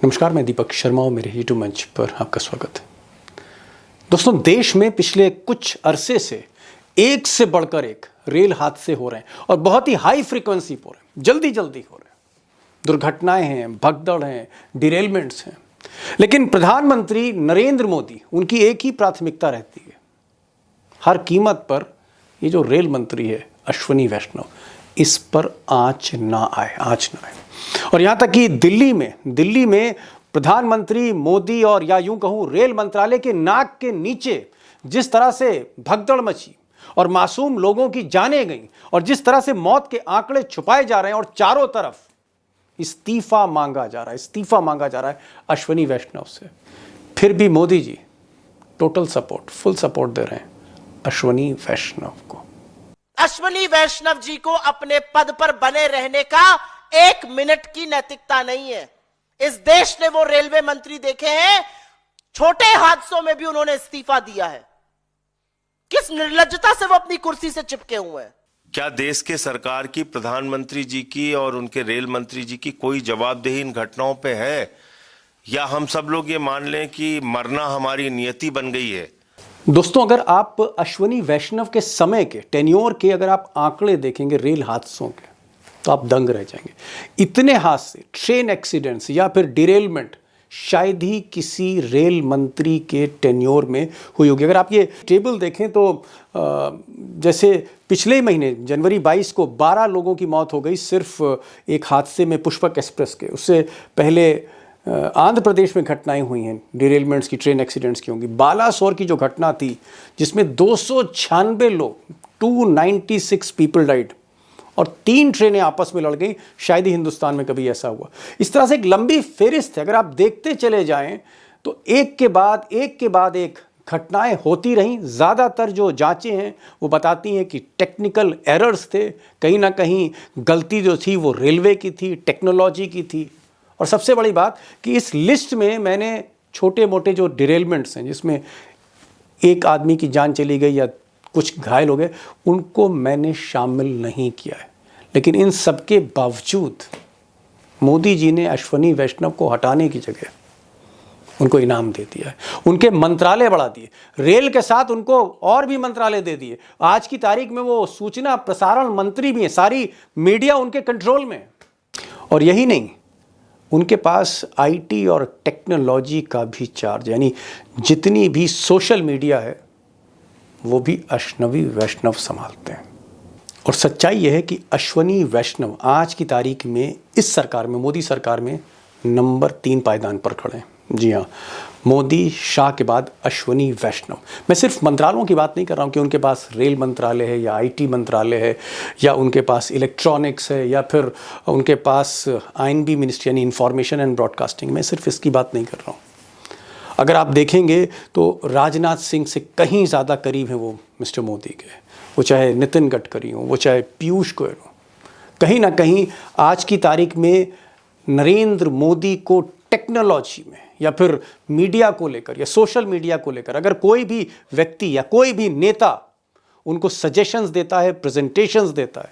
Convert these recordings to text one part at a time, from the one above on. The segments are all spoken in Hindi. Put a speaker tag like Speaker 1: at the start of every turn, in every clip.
Speaker 1: नमस्कार, मैं दीपक शर्मा और मेरे यूट्यूब मंच पर आपका स्वागत है। दोस्तों, देश में पिछले कुछ अरसे से एक से बढ़कर एक रेल हादसे हो रहे हैं और बहुत ही हाई फ्रीक्वेंसी पर हो रहे हैं, जल्दी जल्दी हो रहे हैं। दुर्घटनाएं हैं, भगदड़ हैं, डिरेलमेंट्स हैं। लेकिन प्रधानमंत्री नरेंद्र मोदी, उनकी एक ही प्राथमिकता रहती है, हर कीमत पर ये जो रेल मंत्री है अश्विनी वैष्णव, इस पर आंच ना आए। और यहाँ तक कि दिल्ली में प्रधानमंत्री मोदी और या यूं कहूं रेल मंत्रालय के नाक के नीचे जिस तरह से भगदड़ मची और मासूम लोगों की जानें गईं और जिस तरह से मौत के आंकड़े छुपाए जा रहे हैं और चारों तरफ इस्तीफा मांगा जा रहा है अश्विनी वैष्णव से, फिर भी Modi ji total support, full support दे रहे हैं अश्विनी वैष्णव को।
Speaker 2: अश्विनी वैष्णव जी को अपने पद पर बने रहने का 1 मिनट की नैतिकता नहीं है। इस देश ने वो रेलवे मंत्री देखे हैं, छोटे हादसों में भी उन्होंने इस्तीफा दिया है। किस निर्लज्जता से वो अपनी कुर्सी से चिपके हुए हैं।
Speaker 3: क्या देश के सरकार की, प्रधानमंत्री जी की और उनके रेल मंत्री जी की कोई जवाबदेही इन घटनाओं पे है, या हम सब लोग ये मान लें कि मरना हमारी नियति बन गई है?
Speaker 1: दोस्तों, अगर आप अश्विनी वैष्णव के समय के टेन्योर के अगर आप आंकड़े देखेंगे रेल हादसों के, तो आप दंग रह जाएंगे। इतने हादसे, ट्रेन एक्सीडेंट्स या फिर डिरेलमेंट शायद ही किसी रेल मंत्री के टेन्योर में हुई होगी। अगर आप ये टेबल देखें तो जैसे पिछले महीने जनवरी 22 को 12 लोगों की मौत हो गई सिर्फ एक हादसे में, पुष्पक एक्सप्रेस के। उससे पहले आंध्र प्रदेश में घटनाएं हुई हैं डिरेलमेंट्स की, ट्रेन एक्सीडेंट्स की होंगी। बालासोर की जो घटना थी जिसमें 296 लोग, 296 पीपल डाइड और 3 ट्रेनें आपस में लड़ गई, शायद ही हिंदुस्तान में कभी ऐसा हुआ। इस तरह से एक लंबी फेरिस्त है। अगर आप देखते चले जाएं तो एक के बाद एक घटनाएं होती रहीं। ज़्यादातर जो जांचें हैं वो बताती हैं कि टेक्निकल एरर्स थे, कहीं ना कहीं गलती जो थी वो रेलवे की थी, टेक्नोलॉजी की थी। और सबसे बड़ी बात कि इस लिस्ट में मैंने छोटे मोटे जो डिरेलमेंट्स हैं जिसमें एक आदमी की जान चली गई या कुछ घायल हो गए, उनको मैंने शामिल नहीं किया है। लेकिन इन सब के बावजूद मोदी जी ने अश्विनी वैष्णव को हटाने की जगह उनको इनाम दे दिया है, उनके मंत्रालय बढ़ा दिए, रेल के साथ उनको और भी मंत्रालय दे दिए। आज की तारीख में वो सूचना प्रसारण मंत्री भी हैं, सारी मीडिया उनके कंट्रोल में। और यही नहीं, उनके पास आईटी और टेक्नोलॉजी का भी चार्ज, यानी जितनी भी सोशल मीडिया है वो भी अश्विनी वैष्णव संभालते हैं। और सच्चाई यह है कि अश्विनी वैष्णव आज की तारीख में इस सरकार में, मोदी सरकार में नंबर 3 पायदान पर खड़े हैं। जी हाँ, मोदी शाह के बाद अश्विनी वैष्णव। मैं सिर्फ मंत्रालयों की बात नहीं कर रहा हूँ कि उनके पास रेल मंत्रालय है या आईटी मंत्रालय है या उनके पास इलेक्ट्रॉनिक्स है या फिर उनके पास आईएनबी मिनिस्ट्री यानी इंफॉर्मेशन एंड ब्रॉडकास्टिंग। मैं सिर्फ इसकी बात नहीं कर रहा हूँ। अगर आप देखेंगे तो राजनाथ सिंह से कहीं ज़्यादा करीब हैं वो मिस्टर मोदी के, वो चाहे नितिन गडकरी हो, वो चाहे पीयूष गोयल हो। कहीं ना कहीं आज की तारीख में नरेंद्र मोदी को टेक्नोलॉजी में या फिर मीडिया को लेकर या सोशल मीडिया को लेकर अगर कोई भी व्यक्ति या कोई भी नेता उनको सजेशंस देता है, प्रेजेंटेशंस देता है,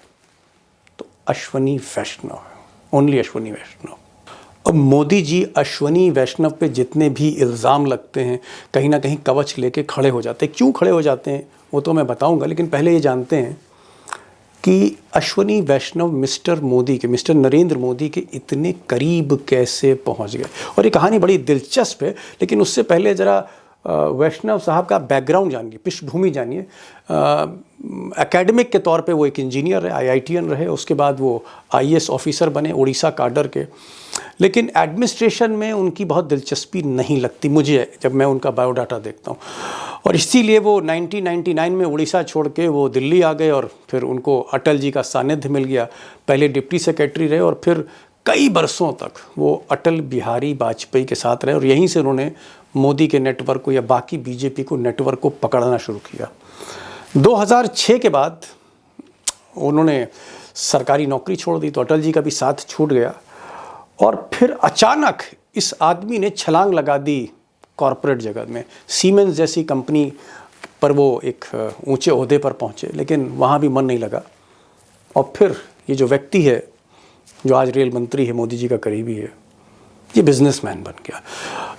Speaker 1: तो अश्विनी वैष्णव है, ओनली अश्विनी वैष्णव। अब मोदी जी अश्विनी वैष्णव पे जितने भी इल्ज़ाम लगते हैं, कहीं ना कहीं कवच लेके खड़े हो जाते हैं। क्यों खड़े हो जाते हैं वो तो मैं बताऊंगा, लेकिन पहले ये जानते हैं कि अश्विनी वैष्णव मिस्टर नरेंद्र मोदी के इतने करीब कैसे पहुंच गए। और ये कहानी बड़ी दिलचस्प है, लेकिन उससे पहले ज़रा वैष्णव साहब का बैकग्राउंड जानिए, पृष्ठभूमि जानिए। एकेडमिक के तौर पे वो एक इंजीनियर रहे, आईआईटीएन रहे, उसके बाद वो आईएएस ऑफिसर बने उड़ीसा काडर के। लेकिन एडमिनिस्ट्रेशन में उनकी बहुत दिलचस्पी नहीं लगती मुझे जब मैं उनका बायोडाटा देखता हूँ। और इसीलिए वो 1999 में उड़ीसा छोड़ के वो दिल्ली आ गए और फिर उनको अटल जी का सानिध्य मिल गया। पहले डिप्टी सेक्रेटरी रहे और फिर कई बरसों तक वो अटल बिहारी वाजपेयी के साथ रहे और यहीं से उन्होंने मोदी के नेटवर्क को या बाकी बीजेपी को नेटवर्क को पकड़ना शुरू किया। 2006 के बाद उन्होंने सरकारी नौकरी छोड़ दी तो अटल जी का भी साथ छूट गया और फिर अचानक इस आदमी ने छलांग लगा दी कॉरपोरेट जगत में। सीमेंस जैसी कंपनी पर वो एक ऊंचे ओहदे पर पहुंचे, लेकिन वहाँ भी मन नहीं लगा और फिर ये जो व्यक्ति है जो आज रेल मंत्री है, मोदी जी का करीबी है, ये बिजनेसमैन बन गया।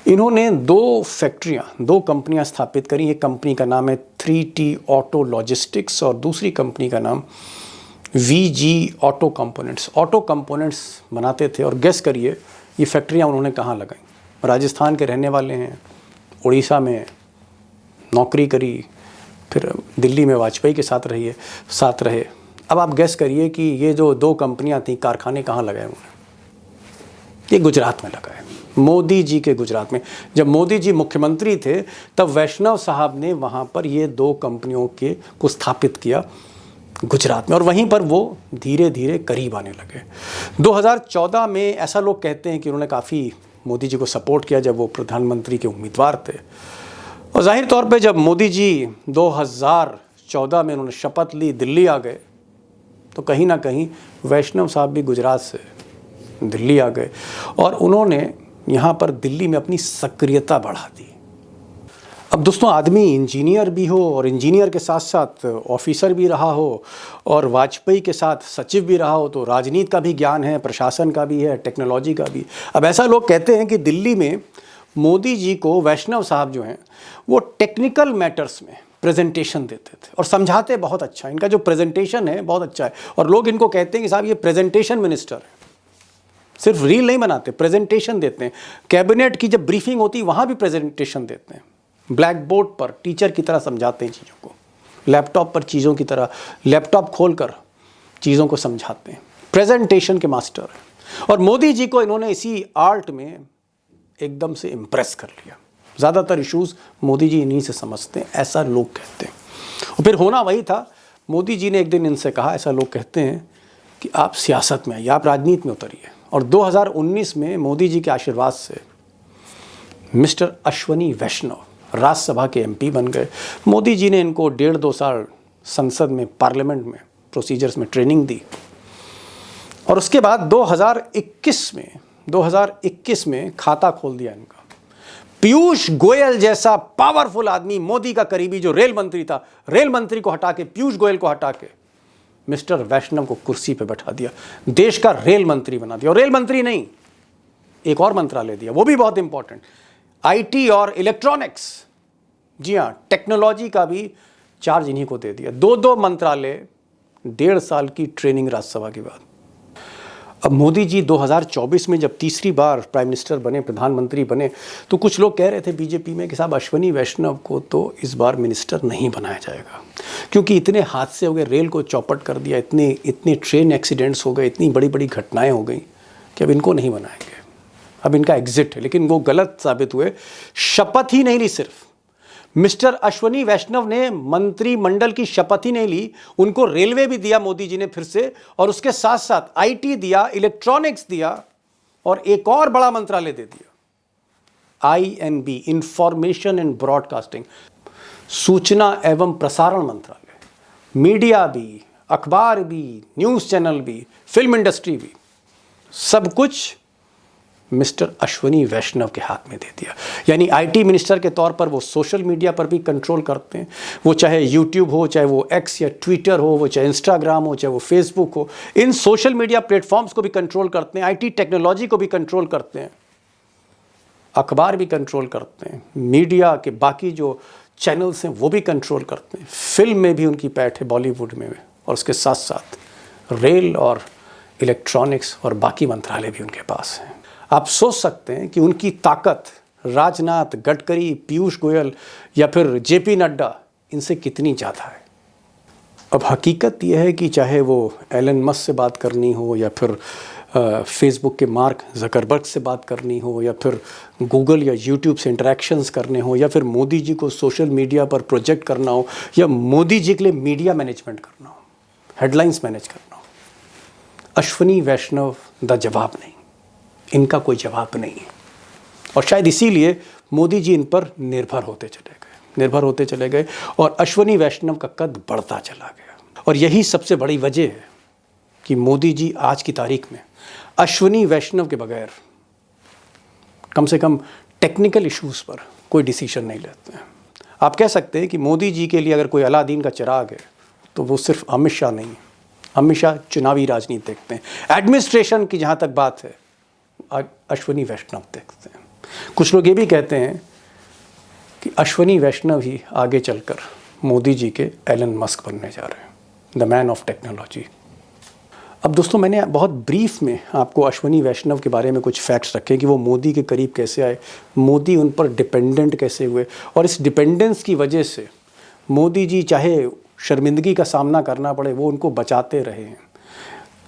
Speaker 1: इन्होंने 2 फैक्ट्रियां, 2 कंपनियां स्थापित करी। एक कंपनी का नाम है 3T ऑटो लॉजिस्टिक्स और दूसरी कंपनी का नाम VG auto components. Auto components बनाते थे और गेस करिए ये फैक्ट्रियां उन्होंने कहाँ लगाई। राजस्थान के रहने वाले हैं, उड़ीसा में नौकरी करी, फिर दिल्ली में वाजपेयी के साथ रहे। अब आप गेस करिए कि ये जो 2 कंपनियां थी, कारखाने कहाँ लगाए उन्होंने? ये गुजरात में लगाए, मोदी जी के गुजरात में। जब मोदी जी मुख्यमंत्री थे तब वैष्णव साहब ने वहाँ पर ये 2 कंपनियों को स्थापित किया गुजरात में, और वहीं पर वो धीरे धीरे करीब आने लगे। 2014 में ऐसा लोग कहते हैं कि उन्होंने काफ़ी मोदी जी को सपोर्ट किया जब वो प्रधानमंत्री के उम्मीदवार थे। और जाहिर तौर पे जब मोदी जी 2014 में उन्होंने शपथ ली, दिल्ली आ गए, तो कहीं ना कहीं वैष्णव साहब भी गुजरात से दिल्ली आ गए और उन्होंने यहाँ पर दिल्ली में अपनी सक्रियता बढ़ा दी। अब दोस्तों, आदमी इंजीनियर भी हो और इंजीनियर के साथ साथ ऑफिसर भी रहा हो और वाजपेयी के साथ सचिव भी रहा हो, तो राजनीति का भी ज्ञान है, प्रशासन का भी है, टेक्नोलॉजी का भी। अब ऐसा लोग कहते हैं कि दिल्ली में मोदी जी को वैष्णव साहब जो हैं वो टेक्निकल मैटर्स में प्रेजेंटेशन देते थे और समझाते बहुत अच्छा। इनका जो प्रेजेंटेशन है बहुत अच्छा है और लोग इनको कहते हैं कि साहब ये प्रेजेंटेशन मिनिस्टर है। सिर्फ रील नहीं बनाते, प्रेजेंटेशन देते हैं। कैबिनेट की जब ब्रीफिंग होती है वहाँ भी प्रेजेंटेशन देते हैं। ब्लैक बोर्ड पर टीचर की तरह समझाते हैं चीज़ों को, लैपटॉप पर चीज़ों की तरह लैपटॉप खोलकर चीज़ों को समझाते हैं। प्रेजेंटेशन के मास्टर हैं और मोदी जी को इन्होंने इसी आर्ट में एकदम से इम्प्रेस कर लिया। ज़्यादातर इश्यूज़ मोदी जी इन्हीं से समझते हैं, ऐसा लोग कहते हैं। और फिर होना वही था। मोदी जी ने एक दिन इनसे कहा, ऐसा लोग कहते हैं, कि आप सियासत में आइए, आप राजनीति में उतरिए। और 2019 में मोदी जी के आशीर्वाद से मिस्टर अश्वनी वैष्णव राज्यसभा के MP बन गए। मोदी जी ने इनको 1.5-2 साल संसद में, पार्लियामेंट में प्रोसीजर्स में ट्रेनिंग दी और उसके बाद 2021 में खाता खोल दिया इनका। पीयूष गोयल जैसा पावरफुल आदमी, मोदी का करीबी जो रेल मंत्री था, रेल मंत्री को हटा के, पीयूष गोयल को हटा के मिस्टर वैष्णव को कुर्सी पे बैठा दिया, देश का रेल मंत्री बना दिया। और रेल मंत्री नहीं, एक और मंत्रालय दिया, वो भी बहुत इंपॉर्टेंट, IT और इलेक्ट्रॉनिक्स। जी हाँ, टेक्नोलॉजी का भी चार्ज इन्हीं को दे दिया। 2 मंत्रालय, 1.5 साल की ट्रेनिंग राज्यसभा के बाद। अब मोदी जी 2024 में जब तीसरी बार प्राइम मिनिस्टर बने, प्रधानमंत्री बने, तो कुछ लोग कह रहे थे बीजेपी में कि साहब अश्वनी वैष्णव को तो इस बार मिनिस्टर नहीं बनाया जाएगा, क्योंकि इतने हादसे हो गए, रेल को चौपट कर दिया, इतने ट्रेन एक्सीडेंट्स हो गए, इतनी बड़ी बड़ी घटनाएं हो गई कि अब इनको नहीं बनाएंगे, अब इनका एग्जिट है। लेकिन वो गलत साबित हुए। शपथ ही नहीं ली, सिर्फ मिस्टर अश्वनी वैष्णव ने मंत्रिमंडल की शपथ ही नहीं ली, उनको रेलवे भी दिया मोदी जी ने फिर से, और उसके साथ साथ IT दिया, इलेक्ट्रॉनिक्स दिया और एक और बड़ा मंत्रालय दे दिया, INB, इंफॉर्मेशन एंड ब्रॉडकास्टिंग, सूचना एवं प्रसारण मंत्रालय। मीडिया भी, अखबार भी, न्यूज़ चैनल भी, फिल्म इंडस्ट्री भी, सब कुछ मिस्टर अश्वनी वैष्णव के हाथ में दे दिया। यानी IT मिनिस्टर के तौर पर वो सोशल मीडिया पर भी कंट्रोल करते हैं, वो चाहे YouTube हो, चाहे वो X या ट्विटर हो, वो चाहे इंस्टाग्राम हो, चाहे वो फेसबुक हो, इन सोशल मीडिया प्लेटफॉर्म्स को भी कंट्रोल करते हैं, IT टेक्नोलॉजी को भी कंट्रोल करते हैं, अखबार भी कंट्रोल करते हैं, मीडिया के बाकी जो चैनल्स हैं वो भी कंट्रोल करते हैं, फिल्म में भी उनकी पैठ है, बॉलीवुड में, और उसके साथ साथ रेल और इलेक्ट्रॉनिक्स और बाकी मंत्रालय भी उनके पास हैं। आप सोच सकते हैं कि उनकी ताकत राजनाथ, गडकरी, पीयूष गोयल या फिर JP नड्डा, इनसे कितनी ज़्यादा है। अब हकीकत यह है कि चाहे वो एलन मस्क से बात करनी हो, या फिर फेसबुक के मार्क जकरबर्ग से बात करनी हो, या फिर गूगल या यूट्यूब से इंटरेक्शंस करने हो, या फिर मोदी जी को सोशल मीडिया पर प्रोजेक्ट करना हो, या मोदी जी के लिए मीडिया मैनेजमेंट करना हो, हेडलाइंस मैनेज करना हो, अश्वनी वैष्णव दा जवाब नहीं, इनका कोई जवाब नहीं है। और शायद इसीलिए मोदी जी इन पर निर्भर होते चले गए और अश्वनी वैष्णव का कद बढ़ता चला गया। और यही सबसे बड़ी वजह है कि मोदी जी आज की तारीख में अश्वनी वैष्णव के बगैर कम से कम टेक्निकल इश्यूज़ पर कोई डिसीजन नहीं लेते हैं। आप कह सकते हैं कि मोदी जी के लिए अगर कोई अलादीन का चिराग है तो वो सिर्फ अमित शाह नहीं है। अमित शाह चुनावी राजनीति देखते हैं। एडमिनिस्ट्रेशन की जहाँ तक बात है, अश्वनी वैष्णव देखते हैं। कुछ लोग ये भी कहते हैं कि अश्वनी वैष्णव ही आगे चलकर मोदी जी के एलन मस्क बनने जा रहे हैं, द मैन ऑफ टेक्नोलॉजी। अब दोस्तों, मैंने बहुत ब्रीफ में आपको अश्वनी वैष्णव के बारे में कुछ फैक्ट्स रखे कि वो मोदी के करीब कैसे आए, मोदी उन पर डिपेंडेंट कैसे हुए, और इस डिपेंडेंस की वजह से मोदी जी चाहे शर्मिंदगी का सामना करना पड़े वो उनको बचाते रहे हैं।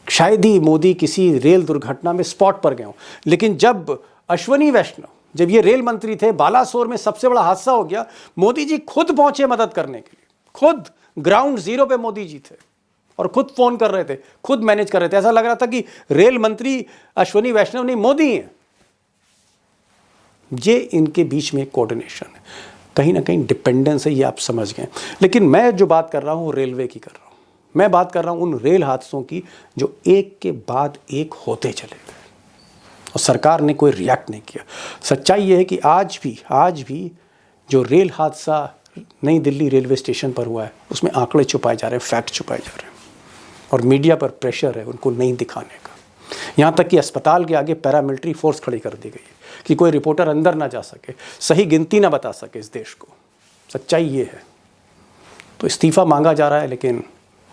Speaker 1: शायद ही मोदी किसी रेल दुर्घटना में स्पॉट पर गए हों, लेकिन जब अश्वनी वैष्णव, जब ये रेल मंत्री थे, बालासोर में सबसे बड़ा हादसा हो गया, मोदी जी खुद पहुंचे मदद करने के लिए। खुद ग्राउंड जीरो पे मोदी जी थे और खुद फोन कर रहे थे, खुद मैनेज कर रहे थे। ऐसा लग रहा था कि रेल मंत्री अश्वनी वैष्णव नहीं, मोदी हैं। ये इनके बीच में कोऑर्डिनेशन है, कहीं ना कहीं डिपेंडेंस है, ये आप समझ गए। लेकिन मैं जो बात कर रहा हूँ रेलवे की कर रहा हूँ। मैं बात कर रहा हूँ उन रेल हादसों की जो एक के बाद एक होते चले गए और सरकार ने कोई रिएक्ट नहीं किया। सच्चाई ये है कि आज भी जो रेल हादसा नई दिल्ली रेलवे स्टेशन पर हुआ है उसमें आंकड़े छुपाए जा रहे हैं, फैक्ट छुपाए जा रहे हैं, और मीडिया पर प्रेशर है उनको नहीं दिखाने का। यहाँ तक कि अस्पताल के आगे पैरामिलिट्री फोर्स खड़ी कर दी गई है कि कोई रिपोर्टर अंदर ना जा सके, सही गिनती ना बता सके इस देश को। सच्चाई ये है। तो इस्तीफ़ा मांगा जा रहा है, लेकिन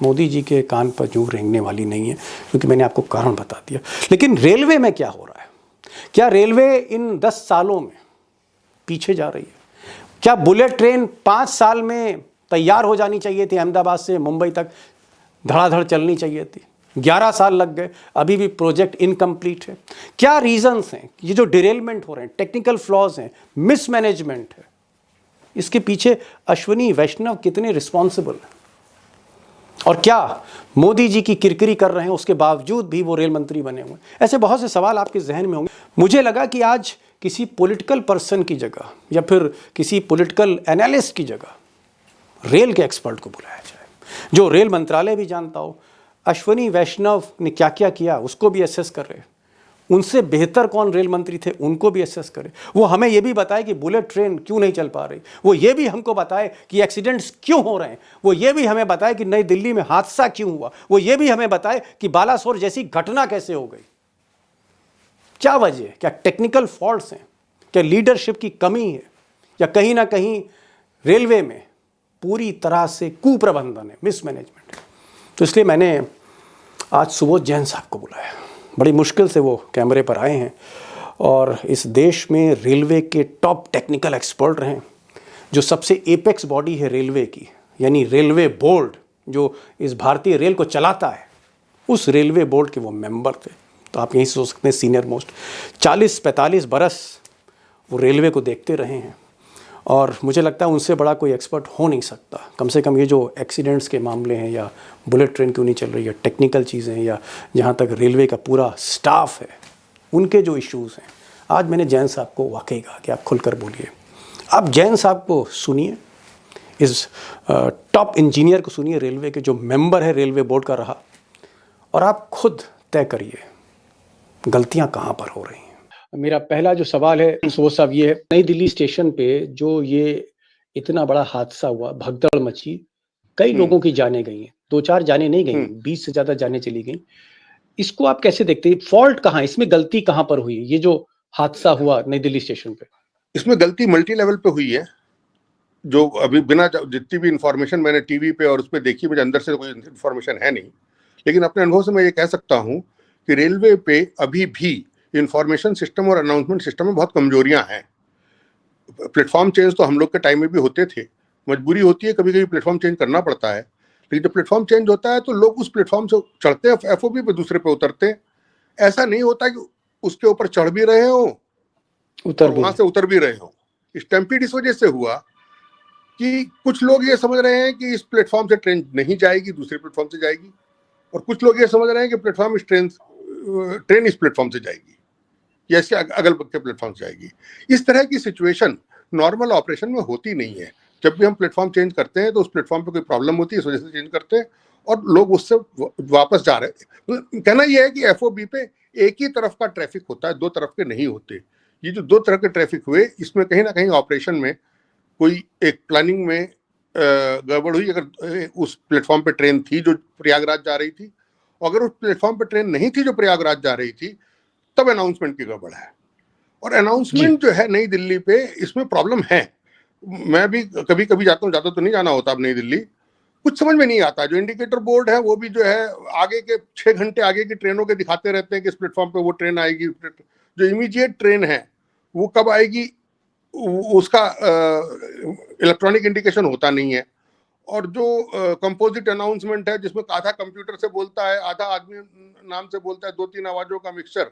Speaker 1: मोदी जी के कान पर जूं रेंगने वाली नहीं है, क्योंकि मैंने आपको कारण बता दिया। लेकिन रेलवे में क्या हो रहा है? क्या रेलवे इन 10 सालों में पीछे जा रही है? क्या बुलेट ट्रेन 5 साल में तैयार हो जानी चाहिए थी, अहमदाबाद से मुंबई तक धड़ाधड़ चलनी चाहिए थी? 11 साल लग गए, अभी भी प्रोजेक्ट इनकम्प्लीट है। क्या रीजंस हैं? ये जो डिरेलमेंट हो रहे हैं, टेक्निकल फ्लॉज हैं, मिसमैनेजमेंट है, इसके पीछे अश्वनी वैष्णव कितने रिस्पॉन्सिबल हैं? और क्या मोदी जी की किरकिरी कर रहे हैं उसके बावजूद भी वो रेल मंत्री बने हुए? ऐसे बहुत से सवाल आपके जहन में होंगे। मुझे लगा कि आज किसी पॉलिटिकल पर्सन की जगह या फिर किसी पॉलिटिकल एनालिस्ट की जगह रेल के एक्सपर्ट को बुलाया जाए, जो रेल मंत्रालय भी जानता हो। अश्वनी वैष्णव ने क्या क्या किया उसको भी असेस कर रहे, उनसे बेहतर कौन रेल मंत्री थे उनको भी असेस करे। वो हमें ये भी बताए कि बुलेट ट्रेन क्यों नहीं चल पा रही, वो ये भी हमको बताए कि एक्सीडेंट्स क्यों हो रहे हैं, वो ये भी हमें बताए कि नई दिल्ली में हादसा क्यों हुआ, वो ये भी हमें बताए कि बालासोर जैसी घटना कैसे हो गई। क्या वजह है? क्या टेक्निकल फॉल्ट्स हैं? क्या लीडरशिप की कमी है? या कहीं ना कहीं रेलवे में पूरी तरह से कुप्रबंधन है, मिसमैनेजमेंट है? तो इसलिए मैंने आज सुबोध जैन साहब को बुलाया। बड़ी मुश्किल से वो कैमरे पर आए हैं और इस देश में रेलवे के टॉप टेक्निकल एक्सपर्ट रहे, जो सबसे एपेक्स बॉडी है रेलवे की, यानी रेलवे बोर्ड जो इस भारतीय रेल को चलाता है, उस रेलवे बोर्ड के वो मेंबर थे। तो आप यहीं से सोच सकते हैं सीनियर मोस्ट 40-45 बरस वो रेलवे को देखते रहे हैं और मुझे लगता है उनसे बड़ा कोई एक्सपर्ट हो नहीं सकता। कम से कम ये जो एक्सीडेंट्स के मामले हैं या बुलेट ट्रेन क्यों नहीं चल रही है, टेक्निकल चीज़ें हैं, या जहाँ तक रेलवे का पूरा स्टाफ है उनके जो इश्यूज़ हैं, आज मैंने जैन साहब को वाकई कहा कि आप खुलकर बोलिए। आप जैन साहब को सुनिए, इस टॉप इंजीनियर को सुनिए, रेलवे के जो मेंबर है रेलवे बोर्ड का रहा, और आप खुद तय करिए गलतियाँ कहाँ पर हो रही हैं। मेरा पहला जो सवाल है सुबोध साहब ये है, नई दिल्ली स्टेशन पे जो ये इतना बड़ा हादसा हुआ, भगदड़ मची, कई लोगों की जानें गई हैं, 2-4 जानें नहीं गई, 20 से ज्यादा जानें चली गई। इसको आप कैसे देखते हैं? फॉल्ट कहाँ, इसमें गलती कहाँ पर हुई? ये जो हादसा हुआ नई दिल्ली स्टेशन पे,
Speaker 4: इसमें गलती मल्टी लेवल पे हुई है। जो अभी बिना जितनी भी इंफॉर्मेशन मैंने टीवी पे और उस पर देखी, मुझे अंदर से कोई इंफॉर्मेशन है नहीं, लेकिन अपने अनुभव से मैं ये कह सकता हूँ कि रेलवे पे अभी भी इंफॉर्मेशन सिस्टम और अनाउंसमेंट सिस्टम में बहुत कमजोरियां हैं। प्लेटफॉर्म चेंज तो हम लोग के टाइम में भी होते थे, मजबूरी होती है, कभी कभी प्लेटफॉर्म चेंज करना पड़ता है, लेकिन जब प्लेटफॉर्म चेंज होता है तो लोग उस प्लेटफॉर्म से चढ़ते हैं, एफओबी पे दूसरे पे उतरते हैं। ऐसा नहीं होता कि उसके ऊपर चढ़ भी रहे हो वहां से उतर भी रहे हो। स्टैम्पीड इस वजह से हुआ कि कुछ लोग ये समझ रहे हैं कि इस प्लेटफॉर्म से ट्रेन नहीं जाएगी, दूसरे प्लेटफॉर्म से जाएगी, और कुछ लोग ये समझ रहे हैं कि ट्रेन इस प्लेटफॉर्म से जाएगी या इसके अगल बगल के प्लेटफॉर्म से जाएगी। इस तरह की सिचुएशन नॉर्मल ऑपरेशन में होती नहीं है। जब भी हम प्लेटफॉर्म चेंज करते हैं तो उस प्लेटफॉर्म पे कोई प्रॉब्लम होती है, इस वजह से चेंज करते हैं और लोग उससे वापस जा रहे हैं। कहना यह है कि एफओबी पे एक ही तरफ का ट्रैफिक होता है, दो तरफ के नहीं होते। ये जो दो तरह के ट्रैफिक हुए, इसमें कहीं ना कहीं ऑपरेशन में कोई एक प्लानिंग में गड़बड़ हुई। अगर उस प्लेटफॉर्म पे ट्रेन थी जो प्रयागराज जा रही थी, अगर उस प्लेटफॉर्म पे ट्रेन नहीं थी जो प्रयागराज जा रही थी, तब अनाउंसमेंट की गड़बड़ है। और अनाउंसमेंट जो है नई दिल्ली पे, इसमें प्रॉब्लम है। मैं भी कभी कभी जाता हूँ, ज्यादा तो नहीं जाना होता अब नई दिल्ली, कुछ समझ में नहीं आता। जो इंडिकेटर बोर्ड है वो भी जो है आगे के 6 घंटे आगे की ट्रेनों के दिखाते रहते हैं कि इस प्लेटफॉर्म पे वो ट्रेन आएगी। जो इमीडिएट ट्रेन है वो कब आएगी उसका इलेक्ट्रॉनिक इंडिकेशन होता नहीं है। और जो कंपोजिट अनाउंसमेंट है जिसमें आधा कंप्यूटर से बोलता है, आधा आदमी नाम से बोलता है, 2-3 आवाजों का मिक्सचर,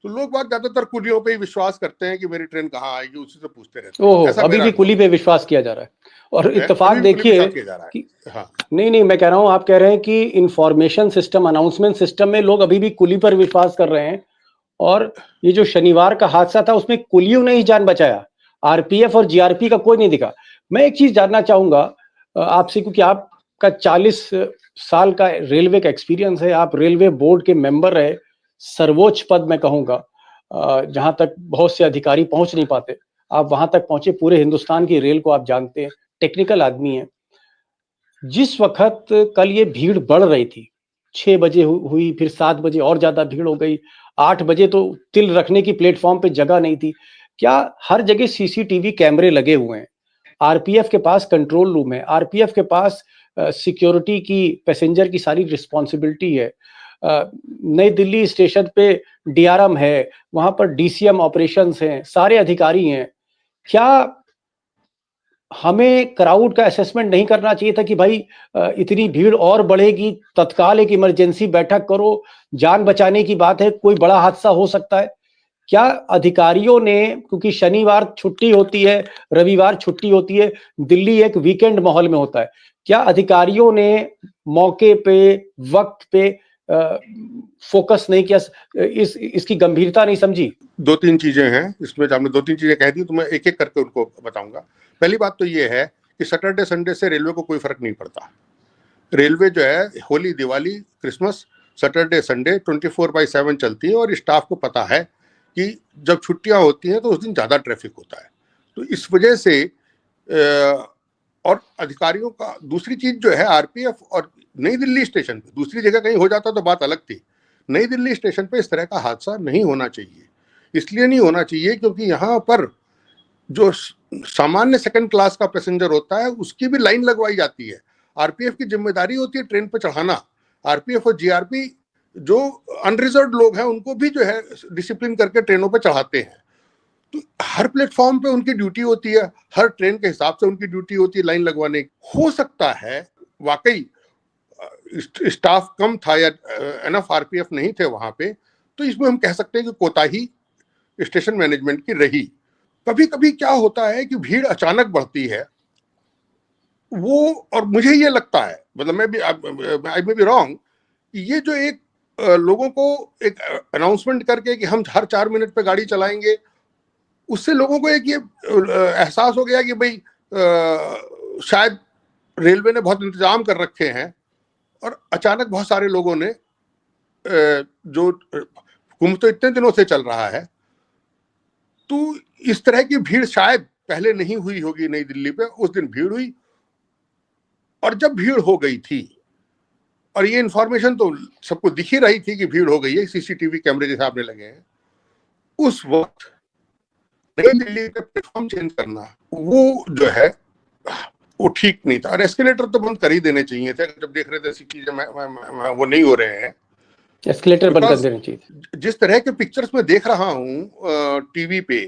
Speaker 4: तो लोग बात ज्यादातर कुलियों पे ही विश्वास करते हैं कि मेरी ट्रेन कहाँ आएगी, उसी से पूछते रहते हैं।
Speaker 1: ओहो,
Speaker 4: ऐसा
Speaker 1: अभी
Speaker 4: मेरा
Speaker 1: भी
Speaker 4: अनुभव
Speaker 1: कुली पे विश्वास किया जा रहा है। और
Speaker 4: है,
Speaker 1: इत्तेफाक
Speaker 4: अभी भी कुली पे
Speaker 1: देखिए
Speaker 4: विश्वास किया जा रहा है।
Speaker 1: कि
Speaker 4: हाँ,
Speaker 1: नहीं, मैं कह रहा हूं, आप कह रहे हैं कि इंफॉर्मेशन सिस्टम, अनाउंसमेंट सिस्टम में लोग अभी भी कुली पर विश्वास कर रहे हैं। और ये जो शनिवार का हादसा था उसमें कुलियों ने ही जान बचाया, आरपीएफ और जीआरपी का कोई नहीं दिखा। मैं एक चीज जानना चाहूंगा आपसे, क्योंकि आपका 40 साल का रेलवे का एक्सपीरियंस है, आप रेलवे बोर्ड के मेंबर रहे, सर्वोच्च पद मैं कहूंगा, जहां तक बहुत से अधिकारी पहुंच नहीं पाते, आप वहां तक पहुंचे, पूरे हिंदुस्तान की रेल को आप जानते हैं, टेक्निकल आदमी हैं। जिस वक्त कल ये भीड़ बढ़ रही थी, 6 बजे हुई, फिर 7 बजे और ज्यादा भीड़ हो गई, 8 बजे तो तिल रखने की प्लेटफॉर्म पे जगह नहीं थी। क्या हर जगह सीसीटीवी कैमरे लगे हुए हैं? आरपीएफ के पास कंट्रोल रूम है, आरपीएफ के पास सिक्योरिटी की, पैसेंजर की सारी रिस्पॉन्सिबिलिटी है। नई दिल्ली स्टेशन पे डीआरएम है, वहां पर डीसीएम ऑपरेशंस हैं, सारे अधिकारी हैं। क्या हमें क्राउड का असेसमेंट नहीं करना चाहिए था कि भाई इतनी भीड़ और बढ़ेगी, तत्काल एक इमरजेंसी बैठक करो, जान बचाने की बात है, कोई बड़ा हादसा हो सकता है? क्या अधिकारियों ने, क्योंकि शनिवार छुट्टी होती है, रविवार छुट्टी होती है, दिल्ली एक वीकेंड माहौल में होता है, क्या अधिकारियों ने मौके पे, वक्त पे फोकस नहीं किया, इसकी गंभीरता नहीं समझी?
Speaker 4: 2-3 चीजें हैं इसमें। जब आपने 2-3 चीजें कह दी तो मैं एक एक करके उनको बताऊंगा। पहली बात तो ये है कि सैटरडे संडे से रेलवे को कोई फर्क नहीं पड़ता। रेलवे जो है Holi, Diwali, Christmas, Saturday Sunday 24/7 चलती है। और स्टाफ को पता है कि जब छुट्टियां होती हैं तो उस दिन ज्यादा ट्रैफिक होता है। तो इस वजह से और अधिकारियों का, दूसरी चीज जो है आरपीएफ और नई दिल्ली स्टेशन पे, दूसरी जगह कहीं हो जाता तो बात अलग थी, नई दिल्ली स्टेशन पे इस तरह का हादसा नहीं होना चाहिए। इसलिए नहीं होना चाहिए क्योंकि यहाँ पर जो सामान्य सेकंड क्लास का पैसेंजर होता है उसकी भी लाइन लगवाई जाती है। आरपीएफ की जिम्मेदारी होती है ट्रेन पे चढ़ाना। आरपीएफ और जीआरपी जो अनरिजर्व लोग हैं उनको भी जो है डिसिप्लिन करके ट्रेनों पे चढ़ाते हैं। तो हर प्लेटफॉर्म पे उनकी ड्यूटी होती है, हर ट्रेन के हिसाब से उनकी ड्यूटी होती है लाइन लगवाने की। हो सकता है वाकई स्टाफ कम था या एनफ आरपीएफ नहीं थे वहां पे, तो इसमें हम कह सकते हैं कि कोताही स्टेशन मैनेजमेंट की रही। कभी कभी क्या होता है कि भीड़ अचानक बढ़ती है वो, और मुझे ये लगता है, मतलब मैं भी, आई मे बी रॉन्ग, ये जो एक लोगों को एक अनाउंसमेंट करके कि हम हर 4 मिनट पे गाड़ी चलाएंगे, उससे लोगों को एक ये एहसास हो गया कि भाई शायद रेलवे ने बहुत इंतजाम कर रखे हैं। और अचानक बहुत सारे लोगों ने, जो कुंभ तो इतने दिनों से चल रहा है, तो इस तरह की भीड़ शायद पहले नहीं हुई होगी नई दिल्ली पे, उस दिन भीड़ हुई। और जब भीड़ हो गई थी, और ये इंफॉर्मेशन तो सबको दिख ही रही थी कि भीड़ हो गई है, सीसीटीवी कैमरे के सामने लगे हैं, उस वक्त नई दिल्ली का प्लेटफॉर्म चेंज करना वो जो है वो ठीक नहीं था। और एस्केलेटर तो बंद कर ही देने चाहिए थे जब देख रहे थे चीजें वो नहीं हो रहे हैं।
Speaker 1: एस्केलेटर बंद कर देने चाहिए।
Speaker 4: जिस तरह के पिक्चर्स में देख रहा हूँ टीवी पे,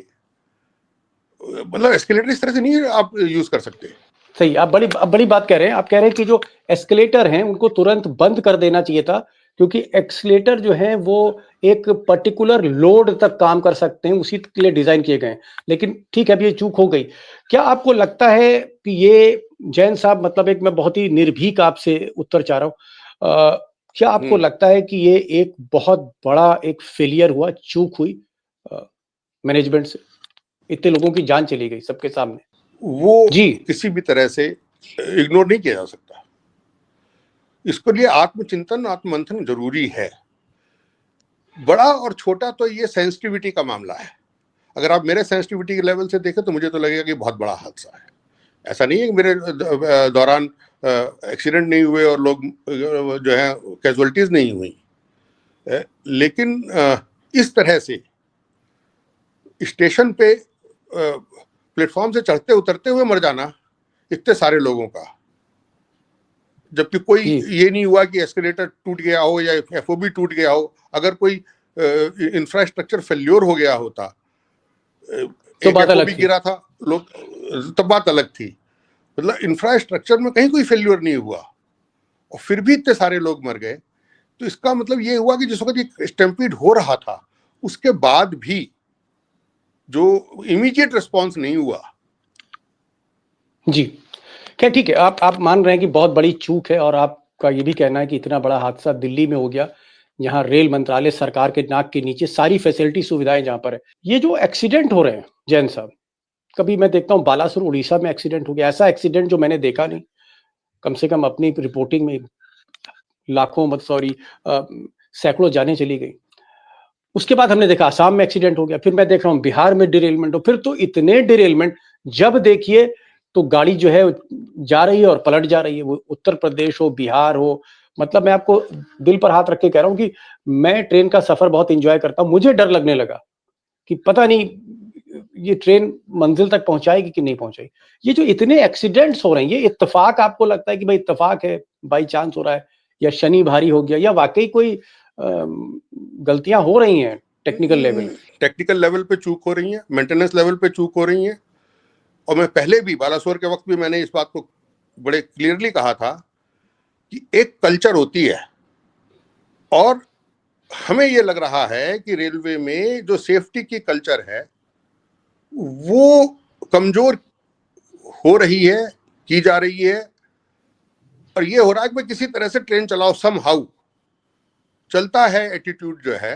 Speaker 4: मतलब एस्केलेटर इस तरह से नहीं आप यूज कर सकते।
Speaker 1: सही, आप बड़ी बात कह रहे हैं। आप कह रहे हैं कि जो एस्केलेटर हैं उनको तुरंत बंद कर देना चाहिए था, क्योंकि एक्सीलेटर जो है वो एक पर्टिकुलर लोड तक काम कर सकते हैं, उसी के लिए डिजाइन किए गए हैं। लेकिन ठीक है, अब ये चूक हो गई। क्या आपको लगता है कि ये, जैन साहब, मतलब एक मैं बहुत ही निर्भीक आपसे उत्तर चाह रहा हूँ, क्या आपको लगता है कि ये एक बहुत बड़ा एक फेलियर हुआ, चूक हुई मैनेजमेंट से? इतने लोगों की जान चली गई सबके सामने,
Speaker 4: वो
Speaker 1: जी,
Speaker 4: किसी भी तरह से इग्नोर नहीं किया जा सकता। इसके लिए आत्मचिंतन, आत्ममंथन जरूरी है। बड़ा और छोटा तो ये सेंसिटिविटी का मामला है। अगर आप मेरे सेंसिटिविटी के लेवल से देखें तो मुझे तो लगेगा कि बहुत बड़ा हादसा है। ऐसा नहीं है कि मेरे दौरान एक्सीडेंट नहीं हुए और लोग जो है कैजुअलिटीज नहीं हुई, लेकिन इस तरह से स्टेशन पे प्लेटफॉर्म से चढ़ते उतरते हुए मर जाना इतने सारे लोगों का, जबकि कोई
Speaker 1: जी।
Speaker 4: ये नहीं हुआ कि एस्केलेटर टूट गया हो या एफओबी टूट गया हो। अगर कोई इंफ्रास्ट्रक्चर फेल्योर हो गया होता,
Speaker 1: तो
Speaker 4: एक
Speaker 1: बात अलग
Speaker 4: एफओबी
Speaker 1: थी।
Speaker 4: गिरा था, लोग, तब बात अलग थी। मतलब इंफ्रास्ट्रक्चर में कहीं कोई फेल्योर नहीं हुआ और फिर भी इतने सारे लोग मर गए। तो इसका मतलब ये हुआ कि जिस वक्त ये स्टैम्पीड हो रहा था उसके बाद भी जो इमीडिएट रिस्पॉन्स नहीं हुआ।
Speaker 1: जी, क्या ठीक है, आप मान रहे हैं कि बहुत बड़ी चूक है और आपका ये भी कहना है कि इतना बड़ा हादसा दिल्ली में हो गया, जहाँ रेल मंत्रालय सरकार के नाक के नीचे सारी फैसिलिटी सुविधाएं जहाँ पर है। ये जो एक्सीडेंट हो रहे हैं जैन साहब, कभी मैं देखता हूँ बालासुर उड़ीसा में एक्सीडेंट हो गया, ऐसा एक्सीडेंट जो मैंने देखा नहीं, कम से कम अपनी रिपोर्टिंग में लाखों मत सॉरी सैकड़ों जानें चली गई। उसके बाद हमने देखा आसाम में एक्सीडेंट हो गया, फिर मैं देख रहा हूँ बिहार में डिरेलमेंट हो, फिर तो इतने डिरेलमेंट, जब देखिए तो गाड़ी जो है जा रही है और पलट जा रही है, वो उत्तर प्रदेश हो, बिहार हो। मतलब मैं आपको दिल पर हाथ रख के कह रहा हूँ कि मैं ट्रेन का सफर बहुत एंजॉय करता हूँ। मुझे डर लगने लगा कि पता नहीं ये ट्रेन मंजिल तक पहुंचाएगी कि नहीं पहुंचाएगी। ये जो इतने एक्सीडेंट्स हो रहे हैं, ये इत्तेफाक आपको लगता है कि भाई इत्तेफाक है, बाई चांस हो रहा है, या शनि भारी हो गया, या वाकई कोई गलतियां हो रही हैं टेक्निकल लेवल?
Speaker 4: टेक्निकल लेवल पे चूक हो रही है, मेंटेनेंस लेवल पे चूक हो रही है। और मैं पहले भी बालासोर के वक्त भी मैंने इस बात को बड़े क्लियरली कहा था कि एक कल्चर होती है और हमें ये लग रहा है कि रेलवे में जो सेफ्टी की कल्चर है वो कमजोर हो रही है, की जा रही है। और ये हो रहा है कि भाई किसी तरह से ट्रेन चलाओ, सम हाउ चलता है एटीट्यूड जो है,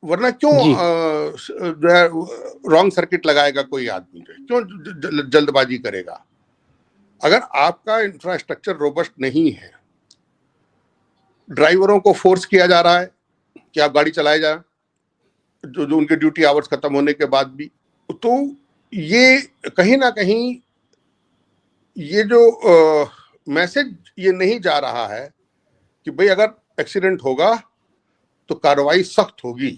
Speaker 4: वरना क्यों
Speaker 1: जी।
Speaker 4: जो है रॉन्ग सर्किट लगाएगा कोई आदमी, जो है क्यों जल्दबाजी करेगा। अगर आपका इंफ्रास्ट्रक्चर रोबस्ट नहीं है, ड्राइवरों को फोर्स किया जा रहा है कि आप गाड़ी चलाए जाए जो उनके ड्यूटी आवर्स खत्म होने के बाद भी, तो ये कहीं ना कहीं ये जो मैसेज ये नहीं जा रहा है कि भाई अगर एक्सीडेंट होगा तो कार्रवाई सख्त होगी।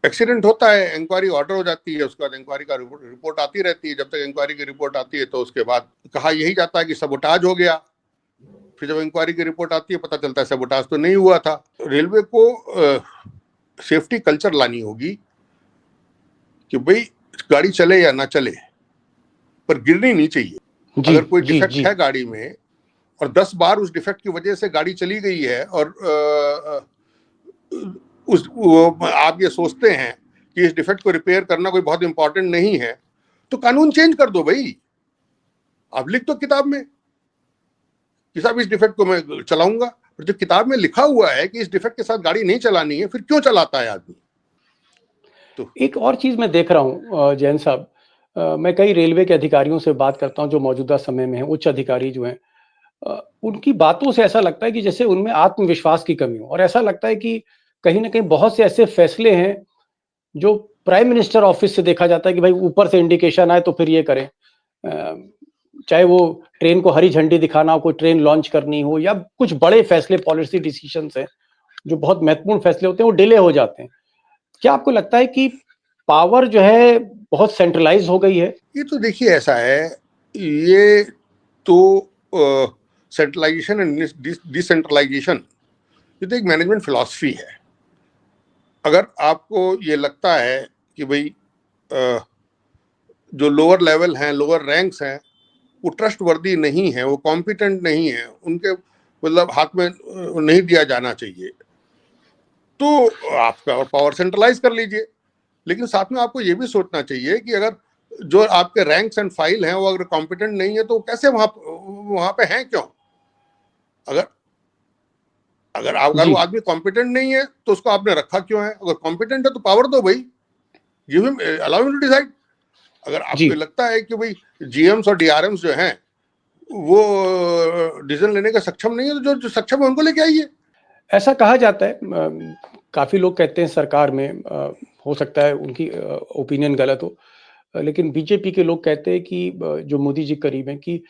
Speaker 4: एक्सीडेंट होता है, इंक्वायरी ऑर्डर हो जाती है, उसके बाद इंक्वायरी का रिपोर्ट आती रहती है। जब तक इंक्वायरी की रिपोर्ट आती है तो उसके बाद कहा यही जाता है कि सबोटाज हो गया। फिर जब इंक्वायरी की रिपोर्ट आती है पता चलता है सबोटाज तो नहीं हुआ था। रेलवे को सेफ्टी कल्चर लानी होगी कि भाई गाड़ी चले या ना चले पर गिरनी नहीं चाहिए।
Speaker 1: जी
Speaker 4: अगर कोई
Speaker 1: जी
Speaker 4: डिफेक्ट
Speaker 1: जी।
Speaker 4: है गाड़ी में और 10 बार उस डिफेक्ट की वजह से गाड़ी चली गई है और आप ये सोचते हैं कि इस डिफेक्ट को रिपेयर करना कोई बहुत इंपॉर्टेंट नहीं है, तो कानून चेंज कर दो भाई। आप लिख दो किताब में कि साहब इस डिफेक्ट को मैं चलाऊंगा, और जब किताब में लिखा हुआ है कि इस डिफेक्ट के साथ गाड़ी नहीं चलानी है, फिर क्यों चलाता है आदमी? तो
Speaker 1: एक और चीज मैं देख रहा हूँ जैन साहब, मैं कई रेलवे के अधिकारियों से बात करता हूँ जो मौजूदा समय में हैं, उच्च अधिकारी जो हैं, उनकी बातों से ऐसा लगता है कि जैसे उनमें आत्मविश्वास की कमी हो, और ऐसा लगता है कि कहीं ना कहीं बहुत से ऐसे फैसले हैं जो प्राइम मिनिस्टर ऑफिस से देखा जाता है कि भाई ऊपर से इंडिकेशन आए तो फिर ये करें। चाहे वो ट्रेन को हरी झंडी दिखाना हो, कोई ट्रेन लॉन्च करनी हो, या कुछ बड़े फैसले, पॉलिसी डिसीजंस हैं जो बहुत महत्वपूर्ण फैसले होते हैं, वो डिले हो जाते हैं। क्या आपको लगता है कि पावर जो है बहुत सेंट्रलाइज हो गई है?
Speaker 4: ये तो देखिए ऐसा है, ये तो सेंट्रलाइजेशन एंड डिसेंट्रलाइजेशन ये तो एक मैनेजमेंट फिलॉसफी है। अगर आपको ये लगता है कि भाई जो लोअर लेवल हैं, लोअर रैंक्स हैं, वो ट्रस्ट वर्दी नहीं है, वो कॉम्पिटेंट नहीं है, उनके मतलब हाथ में नहीं दिया जाना चाहिए, तो आपका पावर सेंट्रलाइज कर लीजिए। लेकिन साथ में आपको ये भी सोचना चाहिए कि अगर जो आपके रैंक्स एंड फाइल हैं वो अगर कॉम्पिटेंट नहीं है तो कैसे वहां पे हैं क्यों? अगर अगर वो आदमी कॉम्पिटेंट नहीं है तो उसको आपने रखा क्यों है? अगर कॉम्पिटेंट है तो पावर दो भाई, give him, allow him to decide. अगर आपको लगता है कि भाई जीएम्स और डीआरएम्स जो हैं वो डिसीजन लेने का सक्षम नहीं है, तो जो सक्षम है उनको लेके आइए।
Speaker 1: ऐसा कहा जाता है, काफी लोग कहते हैं सरकार में, हो सकता है उनकी ओपिनियन गलत हो, लेकिन बीजेपी के लोग कहते हैं कि जो मोदी जी करीब हैं कि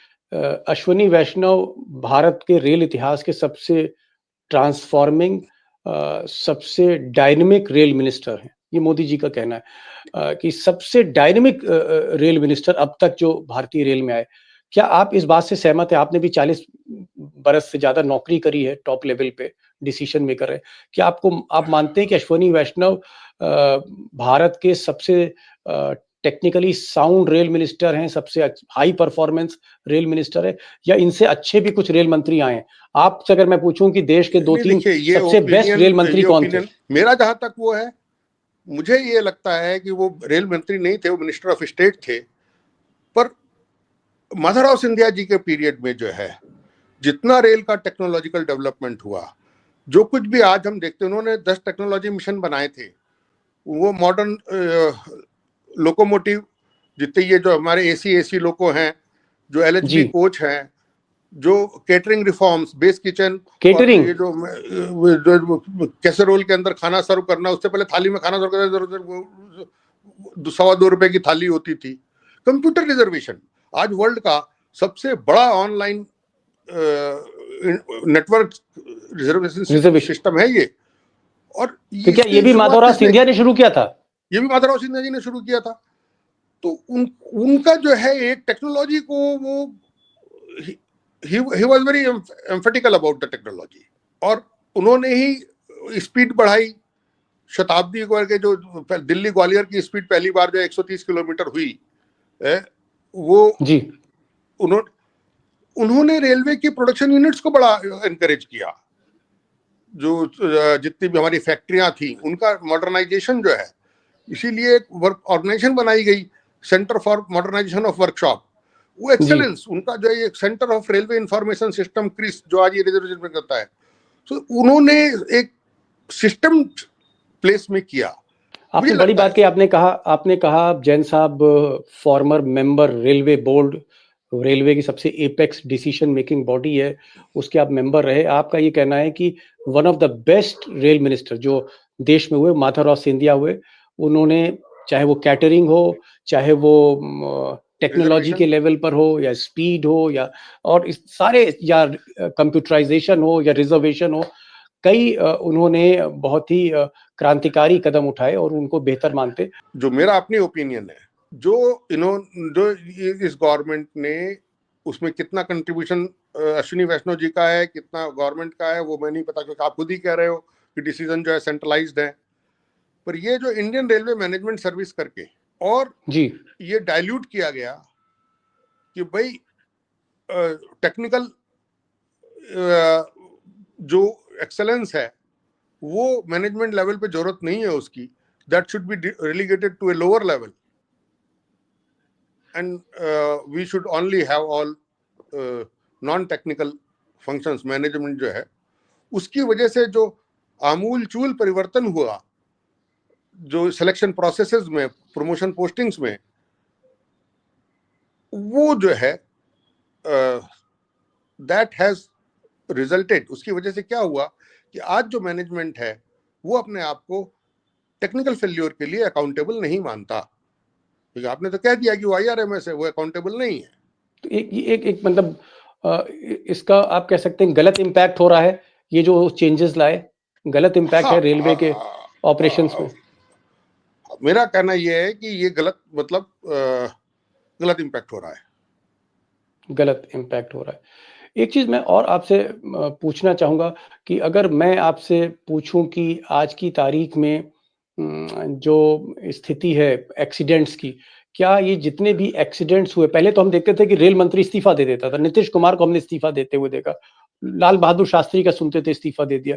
Speaker 1: अश्विनी वैष्णव भारत के रेल इतिहास के सबसे ट्रांसफॉर्मिंग सबसे डायनेमिक रेल मिनिस्टर हैं, ये मोदी जी का कहना है कि सबसे डायनेमिक रेल मिनिस्टर अब तक जो भारतीय रेल में आए। क्या आप इस बात से सहमत हैं? आपने भी 40 बरस से ज़्यादा नौकरी करी है टॉप लेवल पे, डिसीजन मेकर है। क्या आप मानते हैं कि अश्विनी वैष्णव भारत के सबसे टेक्निकली साउंड रेल मिनिस्टर हैं, सबसे हाई परफॉर्मेंस रेल मिनिस्टर है, या इनसे अच्छे भी कुछ रेल मंत्री आए हैं? आपसे अगर मैं पूछूं कि देश के 2-3
Speaker 4: देखिए, ये
Speaker 1: सबसे बेस्ट रेल मंत्री कौन थे?
Speaker 4: मेरा जहां तक वो है, मुझे ये लगता है कि वो रेल मंत्री नहीं थे, वो मिनिस्टर ऑफ स्टेट थे। पर माधवराव सिंधिया जी के पीरियड में जो है, जितना रेल का टेक्नोलॉजिकल डेवलपमेंट हुआ, जो कुछ भी आज हम देखते हैं, उन्होंने 10 टेक्नोलॉजी मिशन बनाए थे। वो मॉडर्न लोकोमोटिव, जितने ये जो हमारे एसी लोको हैं, जो एलएचबी कोच हैं, जो catering reforms, base kitchen,
Speaker 1: catering,
Speaker 4: ये जो कैसरोल के अंदर खाना सर्व करना, उससे पहले थाली में खाना सर्व करना, ₹2.25 की थाली होती थी। कंप्यूटर रिजर्वेशन, आज वर्ल्ड का सबसे बड़ा ऑनलाइन नेटवर्क रिजर्वेशन सिस्टम है ये। और
Speaker 1: तो क्या ये भी माधवराव सिंधिया ने शुरू किया था?
Speaker 4: ये भी माधवराव सिंधिया जी ने शुरू किया था। तो उनका जो है एक टेक्नोलॉजी को वो he was very emphatical about the technology, और उन्होंने ही स्पीड बढ़ाई। शताब्दी के जो दिल्ली ग्वालियर की स्पीड पहली बार जो 130 किलोमीटर हुई है, वो जी उन्होंने रेलवे की प्रोडक्शन यूनिट्स को बड़ा एनकरेज किया। जो जितनी भी हमारी फैक्ट्रियां थी, उनका मॉडर्नाइजेशन जो है, इसीलिए एक वर्क ऑर्गेनाइजेशन बनाई गई, centre for modernisation of workshop. वो एक्सेलेंस उनका जो है, centre of railway information system CRIS, जो आज ये रिजर्वेशन में करता है, तो उन्होंने एक सिस्टम प्लेस में किया।
Speaker 1: आपने बड़ी बात की, आपने कहा जैन साहब farmer member railway board, railway की सबसे एपेक्स डिसीजन मेकिंग बॉडी है, उसके आप मेंबर रहे। आपका ये कहना है कि one of the best rail minister जो देश में हुए माधवराव सिंधिया हुए। उन्होंने, चाहे वो कैटरिंग हो, चाहे वो टेक्नोलॉजी के लेवल पर हो, या स्पीड हो, या और इस सारे, या कंप्यूटराइजेशन हो, या रिजर्वेशन हो, कई उन्होंने बहुत ही क्रांतिकारी कदम उठाए और उनको बेहतर मानते।
Speaker 4: जो मेरा अपनी ओपिनियन है, जो इस गवर्नमेंट ने, उसमें कितना कंट्रीब्यूशन अश्विनी वैष्णव जी का है, कितना गवर्नमेंट का है, वो मैं नहीं पता, क्योंकि आप खुद ही कह रहे हो कि डिसीजन जो है सेंट्रलाइज्ड है। पर ये जो इंडियन रेलवे मैनेजमेंट सर्विस करके और जी ये डाइल्यूट किया गया कि भाई टेक्निकल जो एक्सेलेंस है वो मैनेजमेंट लेवल पे जरूरत नहीं है उसकी, that should be relegated to a lower level, and we should only have all non technical functions. Management जो है, उसकी वजह से जो आमूल चूल परिवर्तन हुआ, जो सिलेक्शन प्रोसेसेस में, प्रमोशन पोस्टिंग्स में, वो जो है दैट हैज रिजल्टेड। उसकी वजह से क्या हुआ कि आज जो मैनेजमेंट है वो अपने आप को टेक्निकल फेल्योर के लिए अकाउंटेबल नहीं मानता, क्योंकि आपने तो कह दिया कि वो IRMS है, वो अकाउंटेबल नहीं है।
Speaker 1: तो एक मतलब इसका आप कह सकते हैं गलत इम्पैक्ट हो रहा है, ये जो चेंजेस लाए, गलत इम्पैक्ट है रेलवे के ऑपरेशंस में।
Speaker 4: मेरा कहना यह है कि ये गलत, मतलब गलत इम्पैक्ट हो रहा है,
Speaker 1: गलत इम्पैक्ट हो रहा है। एक चीज मैं और आपसे पूछना चाहूंगा कि अगर मैं आपसे पूछूं कि आज की तारीख में जो स्थिति है एक्सीडेंट्स की, क्या ये जितने भी एक्सीडेंट्स हुए, पहले तो हम देखते थे कि रेल मंत्री इस्तीफा दे देता था, नीतीश कुमार को हमने इस्तीफा देते हुए देखा, लाल बहादुर शास्त्री का सुनते थे इस्तीफा दे दिया।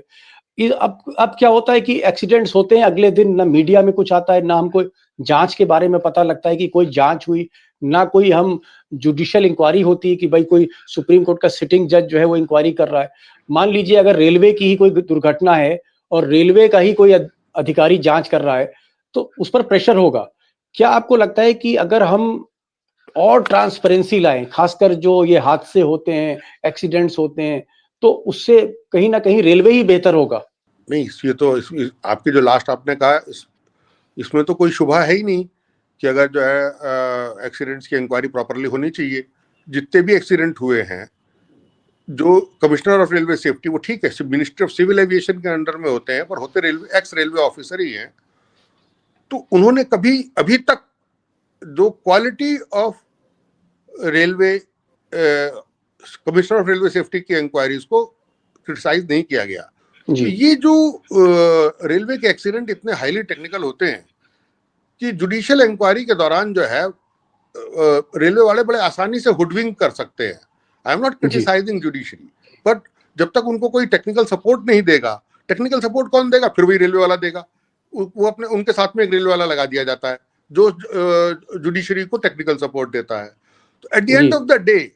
Speaker 1: अब क्या होता है कि एक्सीडेंट्स होते हैं, अगले दिन ना मीडिया में कुछ आता है, ना हमको जांच के बारे में पता लगता है कि कोई जांच हुई, ना कोई हम जुडिशियल इंक्वायरी होती है कि भाई कोई सुप्रीम कोर्ट का सिटिंग जज जो है वो इंक्वायरी कर रहा है। मान लीजिए अगर रेलवे की ही कोई दुर्घटना है और रेलवे का ही कोई अधिकारी जांच कर रहा है, तो उस पर प्रेशर होगा। क्या आपको लगता है कि अगर हम और ट्रांसपेरेंसी लाएं, खासकर जो ये हादसे होते हैं, एक्सीडेंट्स होते हैं, तो उससे कहीं ना कहीं रेलवे ही बेहतर होगा?
Speaker 4: नहीं, ये तो आपकी जो लास्ट आपने कहा, इसमें तो कोई शुबा है ही नहीं कि अगर जो है एक्सीडेंट्स की इंक्वायरी प्रॉपरली होनी चाहिए। जितने भी एक्सीडेंट हुए हैं जो कमिश्नर ऑफ रेलवे सेफ्टी, वो ठीक है मिनिस्ट्री ऑफ सिविल एविएशन के अंडर में होते हैं, पर होते रेलवे एक्स रेलवे ऑफिसर ही हैं। तो उन्होंने कभी अभी तक जो quality of railway commissioner of railway safety की इंक्वायरीज को क्रिटिसाइज नहीं किया गया। तो
Speaker 1: जी
Speaker 4: ये जो रेलवे के एक्सीडेंट इतने हाईली टेक्निकल होते हैं कि जुडिशियल इंक्वायरी के दौरान जो है रेलवे वाले बड़े आसानी से हुडविंग कर सकते हैं। I am not criticising judiciary, but जब तक उनको कोई टेक्निकल सपोर्ट नहीं देगा, टेक्निकल सपोर्ट कौन देगा? फिर वही रेलवे वाला देगा। वो अपने उनके साथ में एक रेलवे वाला लगा दिया जाता है जो जुडिशरी को टेक्निकल सपोर्ट देता है। तो at the end of the day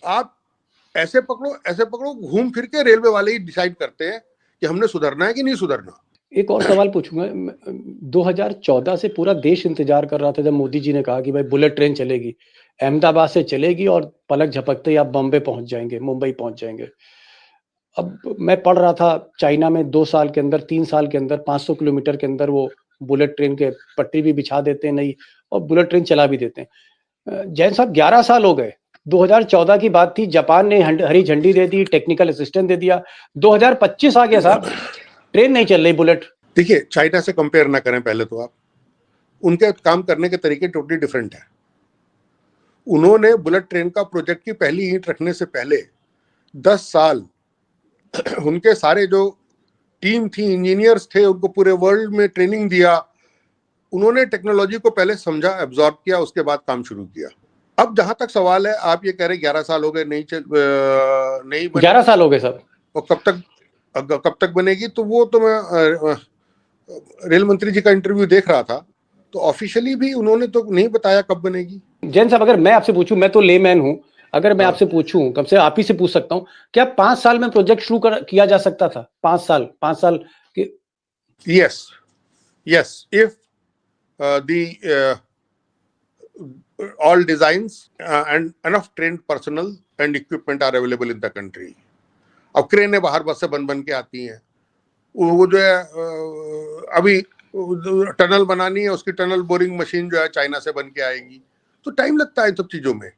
Speaker 4: आप ऐसे पकड़ो, घूम फिर के रेलवे वाले ही डिसाइड करते हैं कि हमने सुधरना है कि नहीं सुधरना।
Speaker 1: एक और सवाल पूछूंगा। 2014 से पूरा देश इंतजार कर रहा था जब मोदी जी ने कहा कि भाई बुलेट ट्रेन चलेगी, अहमदाबाद से चलेगी और पलक झपकते ही आप बॉम्बे पहुंच जाएंगे, मुंबई पहुंच जाएंगे। अब मैं पढ़ रहा था चाइना में 2 साल के अंदर, 3 साल के अंदर 500 किलोमीटर के अंदर वो बुलेट ट्रेन के पट्टी भी बिछा देते हैं नहीं, और बुलेट ट्रेन चला भी देते हैं। जैन साहब 11 साल हो गए, 2014 की बात थी, जापान ने हरी झंडी दे दी, टेक्निकल असिस्टेंस दे दिया, 2025 आ गया साहब, ट्रेन नहीं चल रही बुलेट।
Speaker 4: देखिए, चाइना से कंपेयर ना करें पहले तो आप, उनके काम करने के तरीके टोटली डिफरेंट है। उन्होंने बुलेट ट्रेन का प्रोजेक्ट की पहली ईंट रखने से पहले 10 साल उनके सारे जो टीम थी, इंजीनियर्स थे, उनको पूरे वर्ल्ड में ट्रेनिंग दिया। उन्होंने टेक्नोलॉजी को पहले समझा, एब्जॉर्ब किया, उसके बाद काम शुरू किया। अब जहां तक सवाल है, आप ये कह रहे 11 साल हो गए नहीं
Speaker 1: 11 साल हो गए सर,
Speaker 4: और कब तक बनेगी? तो वो तो मैं रेल मंत्री जी का इंटरव्यू देख रहा था, तो ऑफिशियली भी उन्होंने तो नहीं बताया कब बनेगी।
Speaker 1: जैन साहब, अगर मैं आपसे पूछूं, मैं तो लेमैन हूं, अगर मैं आपसे पूछूं, कम से आप ही से पूछ सकता हूं, क्या 5 साल में प्रोजेक्ट शुरू किया जा सकता था? 5 साल के?
Speaker 4: yes, if the all designs and enough trained personnel and equipment are available in the country. अब क्रेनें बाहर बस से बन के आती हैं, वो जो है अभी टनल बनानी है, उसकी टनल बोरिंग मशीन जो है चाइना से बन के आएगी, तो टाइम लगता है इन सब चीजों में।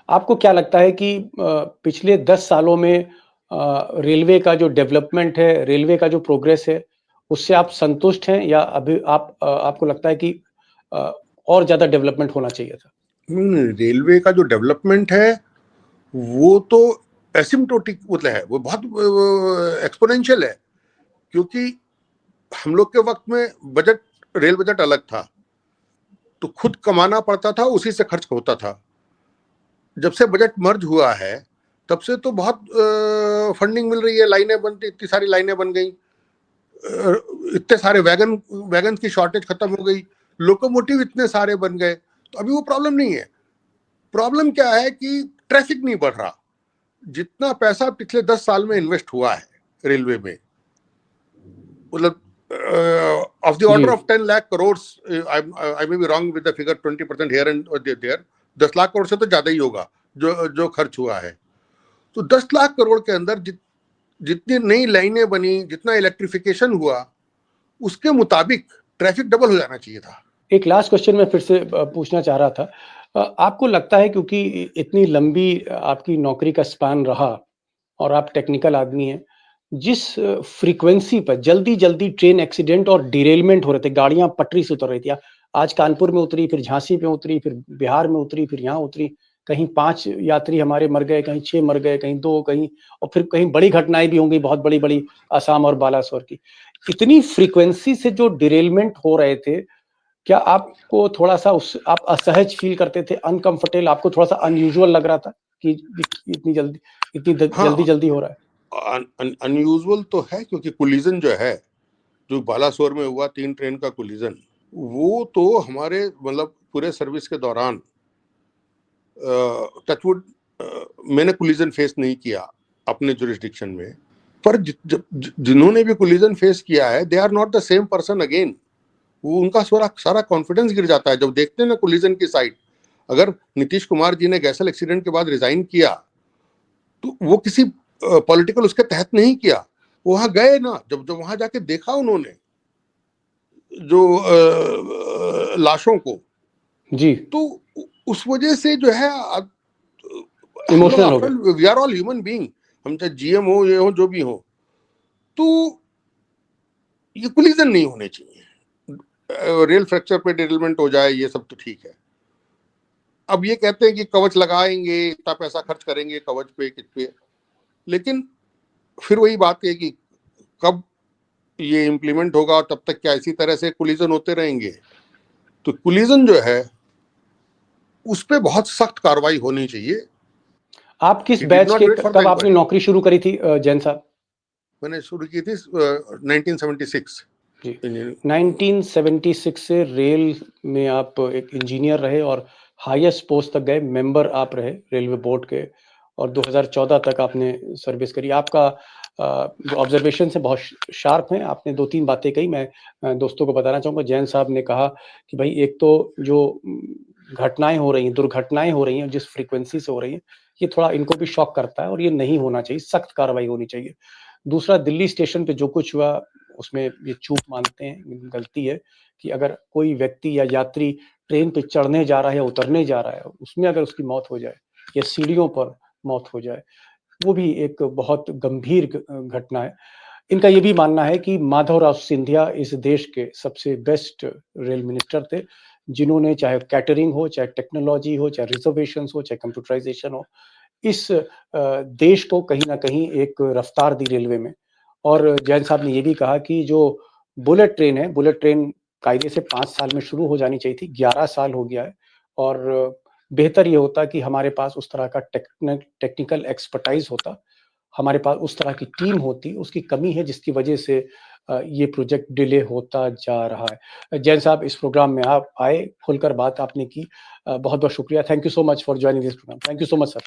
Speaker 1: आपको क्या लगता है कि पिछले 10 सालों में रेलवे का जो डेवलपमेंट है, रेलवे का जो प्रोग्रेस है, उससे आप संतुष्ट हैं, या अभी आपको लगता है कि और ज्यादा डेवलपमेंट होना चाहिए था?
Speaker 4: रेलवे का जो डेवलपमेंट है वो तो एसिम्प्टोटिक मतलब है, वो बहुत एक्सपोनेंशियल है, क्योंकि हम लोग के वक्त में रेल बजट अलग था, तो खुद कमाना पड़ता था, उसी से खर्च होता था। जब से बजट मर्ज हुआ है तब से तो बहुत फंडिंग मिल रही है, लाइनें बनती, इतनी सारी लाइनें बन गई, इतने सारे वैगन की शॉर्टेज खत्म हो गई, लोकोमोटिव इतने सारे बन गए, तो अभी वो प्रॉब्लम नहीं है। प्रॉब्लम क्या है कि ट्रैफिक नहीं बढ़ रहा। जितना पैसा पिछले 10 साल में इन्वेस्ट हुआ है रेलवे में, मतलब of the order of 10 lakh crores, I may be wrong with the figure, 20% here and there, 10 lakh crore से तो ज्यादा ही होगा जो खर्च हुआ है। तो 10 लाख करोड़ के अंदर जितनी नई लाइनें बनी, जितना इलेक्ट्रिफिकेशन हुआ, उसके मुताबिक ट्रैफिक डबल हो जाना चाहिए था।
Speaker 1: एक लास्ट क्वेश्चन मैं फिर से पूछना चाह रहा था, आपको लगता है, क्योंकि इतनी लंबी आपकी नौकरी का स्पैन रहा और आप टेक्निकल आदमी हैं, जिस फ्रीक्वेंसी पर जल्दी ट्रेन एक्सीडेंट और डिरेलमेंट हो रहे थे, गाड़ियां पटरी से उतर रही थी, आज कानपुर में उतरी, फिर झांसी में उतरी, फिर बिहार में उतरी, फिर यहाँ उतरी, कहीं 5 यात्री हमारे मर गए, कहीं 6 मर गए, कहीं 2, कहीं, और फिर कहीं बड़ी घटनाएं भी होंगी, बहुत बड़ी असम और बालासोर की। इतनी फ्रीक्वेंसी से जो डिरेलमेंट हो रहे थे, क्या आपको थोड़ा सा आप असहज फील करते थे, अनकंफर्टेबल, आपको थोड़ा सा अनयूजुअल लग रहा था कि इतनी जल्दी हो रहा है?
Speaker 4: अनयूजुअल तो है, क्योंकि कोलिजन जो है, जो बालासोर में हुआ 3 ट्रेन का कोलिजन, वो तो हमारे मतलब पूरे सर्विस के दौरान टचवुड मैंने कोलिजन फेस नहीं किया अपने जुरिस्डिक्शन में, पर जिन्होंने भी कोलिजन फेस किया है, they are not the same person again. वो उनका सारा कॉन्फिडेंस गिर जाता है जब देखते हैं ना कोलिजन की साइड। अगर नीतीश कुमार जी ने गैसल एक्सीडेंट के बाद रिजाइन किया, तो वो किसी पॉलिटिकल उसके तहत नहीं किया, वहां गए ना, जब वहां जाके देखा उन्होंने जो लाशों को जी, तो उस वजह से जो है
Speaker 1: इमोशनल हो गए।
Speaker 4: We are all human being. हम चाहे जीएम हो, ये हो, जो भी हो, तो ये कोलिजन नहीं होने चाहिए। रेल फ्रैक्चर पे डिरेलमेंट हो जाए, ये सब तो ठीक है। अब ये कहते हैं कि कवच लगाएंगे, इतना पैसा खर्च करेंगे कवच पे, किस पे, लेकिन फिर वही बात है कि कब ये इम्प्लीमेंट होगा और तब तक क्या इसी तरह से कोलिजन होते रहेंगे? तो कोलिजन जो है उस पे बहुत सख्त कार्रवाई होनी चाहिए।
Speaker 1: आप किस
Speaker 4: He did
Speaker 1: बैच
Speaker 4: not
Speaker 1: के,
Speaker 4: wait for the
Speaker 1: कब आपने
Speaker 4: inquiry.
Speaker 1: नौकरी शुरू करी थी जैन साहब?
Speaker 4: मैंने शुरू की थी 1976
Speaker 1: जी,
Speaker 4: इंजीनियरिंग।
Speaker 1: 1976 से रेल में आप एक इंजीनियर रहे और हाईएस्ट पोस्ट तक गए, मेंबर आप रहे रेलवे बोर्ड के, और 2014 तक आपने सर्विस करी। आपका जो ऑब्जर्वेशन है बहुत शार्प है। आपने 2-3 बातें कही, मैं दोस्तों को बताना चाहूँगा। जैन साहब ने कहा कि भाई एक तो जो घटनाएं हो रही हैं, दुर्घटनाएं हो रही हैं, जिस फ्रीक्वेंसी से हो रही हैं, ये थोड़ा इनको भी शॉक करता है और ये नहीं होना चाहिए, सख्त कार्रवाई होनी चाहिए। दूसरा, दिल्ली स्टेशन पे जो कुछ हुआ उसमें ये चूक मानते हैं, गलती है कि अगर कोई व्यक्ति या यात्री ट्रेन पे चढ़ने जा रहा है या उतरने जा रहा है, उसमें अगर उसकी मौत हो जाए या सीढ़ियों पर मौत हो जाए, वो भी एक बहुत गंभीर घटना है। इनका ये भी मानना है कि माधवराव सिंधिया इस देश के सबसे बेस्ट रेल मिनिस्टर थे, जिन्होंने चाहे कैटरिंग हो, चाहे टेक्नोलॉजी हो, चाहे रिजर्वेशंस हो, चाहे कंप्यूटराइजेशन हो, इस देश को कहीं न कहीं एक रफ्तार दी रेलवे में। और जैन साहब ने ये भी कहा कि जो बुलेट ट्रेन है, बुलेट ट्रेन कायदे से 5 साल में शुरू हो जानी चाहिए थी, 11 साल हो गया है, और बेहतर ये होता कि हमारे पास उस तरह का टेक्निकल एक्सपर्टाइज़ होता, हमारे पास उस तरह की टीम होती, उसकी कमी है जिसकी वजह से ये प्रोजेक्ट डिले होता जा रहा है। जैन साहब, इस प्रोग्राम में आप आए, खुलकर बात आपने की, बहुत-बहुत शुक्रिया। Thank you so much for joining this programme. Thank you so much sir.